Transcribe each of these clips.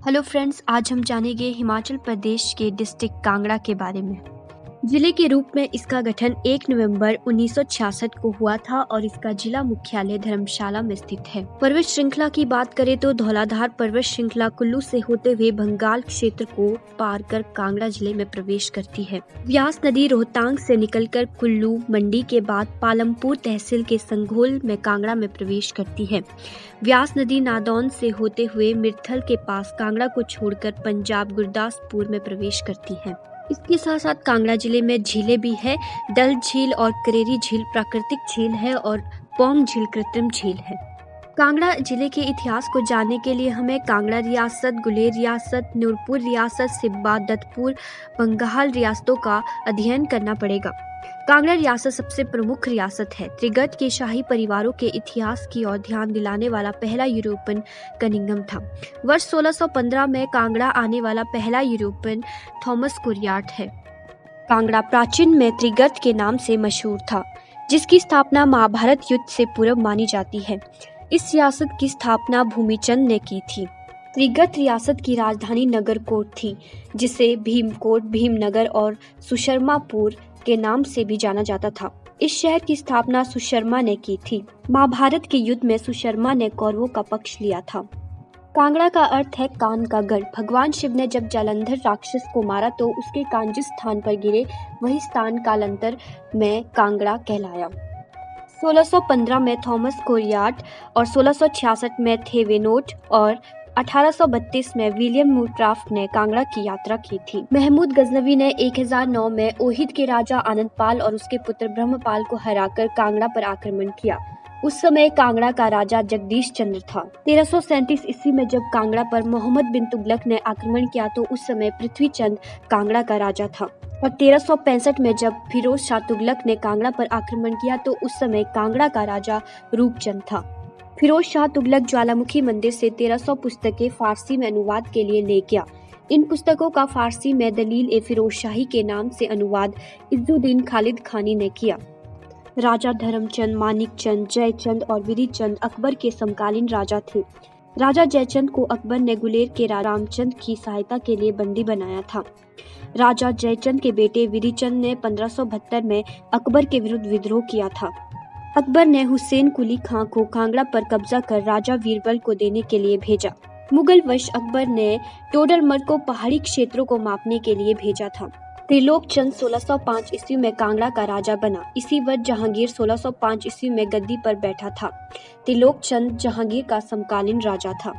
Hello friends, आज हम जानेंगे हिमाचल प्रदेश के डिस्ट्रिक्ट कांगड़ा के बारे में। जिले के रूप में इसका गठन 1 नवंबर 1966 को हुआ था और इसका जिला मुख्यालय धर्मशाला में स्थित है। पर्वत श्रृंखला की बात करें तो धौलाधार पर्वत श्रृंखला कुल्लू से होते हुए बंगाल क्षेत्र को पार कर कांगड़ा जिले में प्रवेश करती है। व्यास नदी रोहतांग से निकलकर कुल्लू मंडी के बाद पालमपुर तहसील के संघोल में कांगड़ा में प्रवेश करती है। व्यास नदी नादौन से होते हुए मिर्थल के पास कांगड़ा को छोड़कर पंजाब गुरदासपुर में प्रवेश करती है। इसके साथ साथ कांगड़ा जिले में झीलें भी है। डल झील और करेरी झील प्राकृतिक झील है और पौंग झील कृत्रिम झील है। कांगड़ा जिले के इतिहास को जानने के लिए हमें कांगड़ा रियासत, गुलेर रियासत, नूरपुर रियासत, सिब्बा, दत्तपुर, बंगाल रियासतों का अध्ययन करना पड़ेगा। कांगड़ा रियासत सबसे प्रमुख रियासत है। त्रिगत के शाही परिवारों के इतिहास की ओर ध्यान दिलाने वाला पहला यूरोपियन कनिंघम था। वर्ष 1615 में कांगड़ा आने वाला पहला यूरोपियन थॉमस कुरियाट है। कांगड़ा प्राचीन में त्रिगत के नाम से मशहूर था, जिसकी स्थापना महाभारत युद्ध से पूर्व मानी जाती है। इस रियासत की स्थापना भूमिचंद ने की थी। त्रिगत रियासत की राजधानी नगरकोट थी, जिसे भीमकोट, भीमनगर और सुशर्मापुर के नाम से भी जाना जाता था। इस शहर की स्थापना सुशर्मा ने की थी। महाभारत के युद्ध में सुशर्मा ने कौरवों का पक्ष लिया था। कांगड़ा का अर्थ है कान का गढ़। भगवान शिव ने जब जालंधर राक्षस को मारा तो उसके कान जिस स्थान पर गिरे वही स्थान कालांतर में कांगड़ा कहलाया। 1615 में थॉमस कुरियाट और 1666 में थेवेनोट और 1832 में विलियम मूरक्राफ्ट ने कांगड़ा की यात्रा की थी। महमूद गजनवी ने 1009 में ओहिद के राजा आनंदपाल और उसके पुत्र ब्रह्मपाल को हराकर कांगड़ा पर आक्रमण किया। उस समय कांगड़ा का राजा जगदीश चंद्र था। 1337 ईस्वी में जब कांगड़ा पर मोहम्मद बिन तुगलक ने आक्रमण किया तो उस समय पृथ्वी चंद कांगड़ा का राजा था। और 1365 में जब फिरोज शाह तुगलक ने कांगड़ा पर आक्रमण किया तो उस समय कांगड़ा का राजा रूपचंद था। फिरोज शाह तुगलक ज्वालामुखी मंदिर से 1300 पुस्तकें फारसी में अनुवाद के लिए ले गया। इन पुस्तकों का फारसी में दलील-ए-फिरोजशाही के नाम से अनुवाद इज्जुद्दीन खालिद खानी ने किया। राजा धर्मचंद, मानिकचंद, जयचंद और विरिचंद अकबर के समकालीन राजा थे। राजा जयचंद को अकबर ने गुलेर के रामचंद की सहायता के लिए बंदी बनाया था। राजा जयचंद के बेटे विरिचंद ने 1572 में अकबर के विरुद्ध विद्रोह किया था। अकबर ने हुसैन कुली खां को कांगड़ा पर कब्जा कर राजा वीरबल को देने के लिए भेजा। मुगल वश अकबर ने टोडरमल को पहाड़ी क्षेत्रों को मापने के लिए भेजा था। त्रिलोकचंद 1605 ईस्वी में कांगड़ा का राजा बना। इसी वर्ष जहांगीर 1605 ईस्वी में गद्दी पर बैठा था। त्रिलोकचंद जहांगीर का समकालीन राजा था।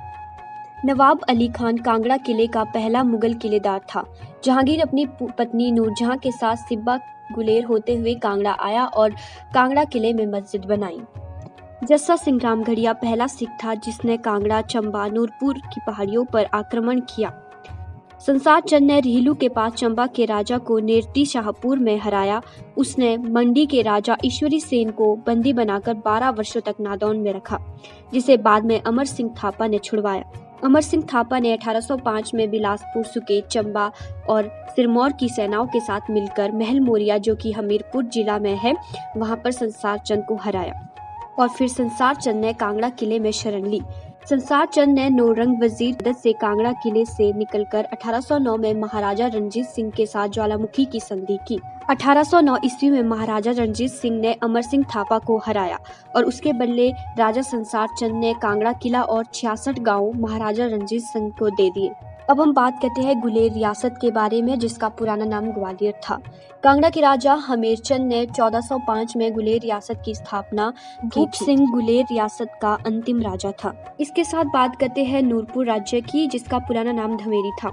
नवाब अली खान कांगड़ा किले का पहला मुगल किलेदार था। जहांगीर अपनी पत्नी नूरजहां के साथ सिब्बा गुलेर होते हुए कांगड़ा आया और कांगड़ा किले में मस्जिद बनाई। जस्सा सिंह रामगढ़िया पहला सिख था जिसने कांगड़ा, चंबा, नूरपुर की पहाड़ियों पर आक्रमण किया। संसार चंद ने रिहिलू के पास चंबा के राजा को नेरती शाहपुर में हराया। उसने मंडी के राजा ईश्वरी सेन को बंदी बनाकर 12 वर्षों तक नादौन में रखा, जिसे बाद में अमर सिंह थापा ने छुड़वाया। अमर सिंह थापा ने 1805 में बिलासपुर, सुकेत, चंबा और सिरमौर की सेनाओं के साथ मिलकर महल मोरिया, जो कि हमीरपुर जिला में है, वहां पर संसार चंद को हराया और फिर संसार चंद ने कांगड़ा किले में शरण ली। संसार चंद ने नौरंग वजीर मदद से कांगड़ा किले से निकलकर 1809 में महाराजा रणजीत सिंह के साथ ज्वालामुखी की संधि की। 1809 ईस्वी में महाराजा रणजीत सिंह ने अमर सिंह थापा को हराया और उसके बदले राजा संसार चंद ने कांगड़ा किला और 66 गांव महाराजा रणजीत सिंह को दे दिए। अब हम बात करते हैं गुलेर रियासत के बारे में, जिसका पुराना नाम ग्वालियर था। कांगड़ा के राजा हमीरचंद ने 1405 में गुलेर रियासत की स्थापना की। भूप सिंह गुलेर रियासत का अंतिम राजा था। इसके साथ बात करते हैं नूरपुर राज्य की, जिसका पुराना नाम धमेरी था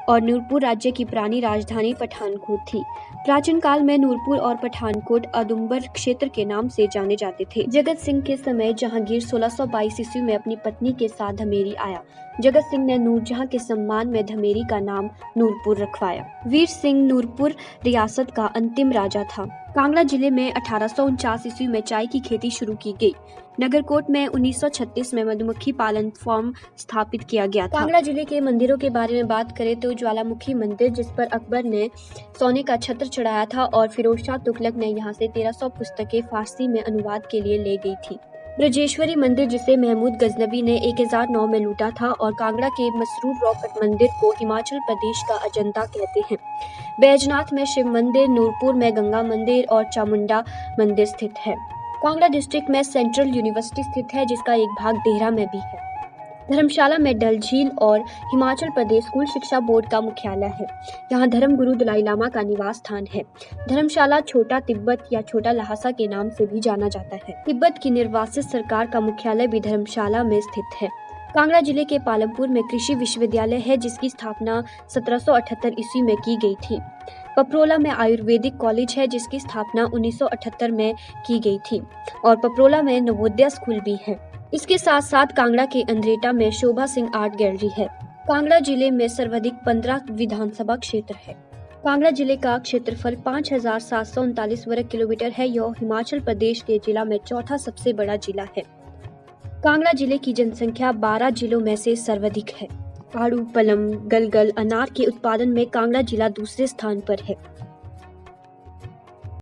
और नूरपुर राज्य की पुरानी राजधानी पठानकोट थी। प्राचीन काल में नूरपुर और पठानकोट औदुंबर क्षेत्र के नाम से जाने जाते थे। जगत सिंह के समय जहांगीर 1622 ईस्वी में अपनी पत्नी के साथ धमेरी आया। जगत सिंह ने नूरजहां के सम्मान में धमेरी का नाम नूरपुर रखवाया। वीर सिंह नूरपुर रियासत का अंतिम राजा था। कांगड़ा जिले में 1849 ईस्वी में चाय की खेती शुरू की गई। नगरकोट में 1936 में मधुमक्खी पालन फार्म स्थापित किया गया था। कांगड़ा जिले के मंदिरों के बारे में बात करें तो ज्वालामुखी मंदिर, जिस पर अकबर ने सोने का छत्र चढ़ाया था, और फिरोज शाह तुगलक ने यहाँ से 1300 पुस्तकें फारसी में अनुवाद के लिए ले गई थी। ब्रजेश्वरी मंदिर जिसे महमूद गजनवी ने 1009 में लूटा था और कांगड़ा के मसरूर रॉकेट मंदिर को हिमाचल प्रदेश का अजंता कहते हैं। बैजनाथ में शिव मंदिर, नूरपुर में गंगा मंदिर और चामुंडा मंदिर स्थित है। कांगड़ा डिस्ट्रिक्ट में सेंट्रल यूनिवर्सिटी स्थित है जिसका एक भाग देहरा में भी है। धर्मशाला में डल झील और हिमाचल प्रदेश स्कूल शिक्षा बोर्ड का मुख्यालय है। यहाँ धर्मगुरु दलाई लामा का निवास स्थान है। धर्मशाला छोटा तिब्बत या छोटा लहासा के नाम से भी जाना जाता है। तिब्बत की निर्वासित सरकार का मुख्यालय भी धर्मशाला में स्थित है। कांगड़ा जिले के पालमपुर में कृषि विश्वविद्यालय है जिसकी स्थापना 1778 ईस्वी में की गई थी। पपरोला में आयुर्वेदिक कॉलेज है जिसकी स्थापना 1978 में की गई थी और पपरोला में नवोदय स्कूल भी है। इसके साथ साथ कांगड़ा के अंद्रेटा में शोभा सिंह आर्ट गैलरी है। कांगड़ा जिले में सर्वाधिक 15 विधानसभा क्षेत्र है। कांगड़ा जिले का क्षेत्रफल 5739 वर्ग किलोमीटर है। यह हिमाचल प्रदेश के जिला में चौथा सबसे बड़ा जिला है। कांगड़ा जिले की जनसंख्या 12 जिलों में से सर्वाधिक है। आड़ू, पलम, गलगल, अनार के उत्पादन में कांगड़ा जिला दूसरे स्थान पर है।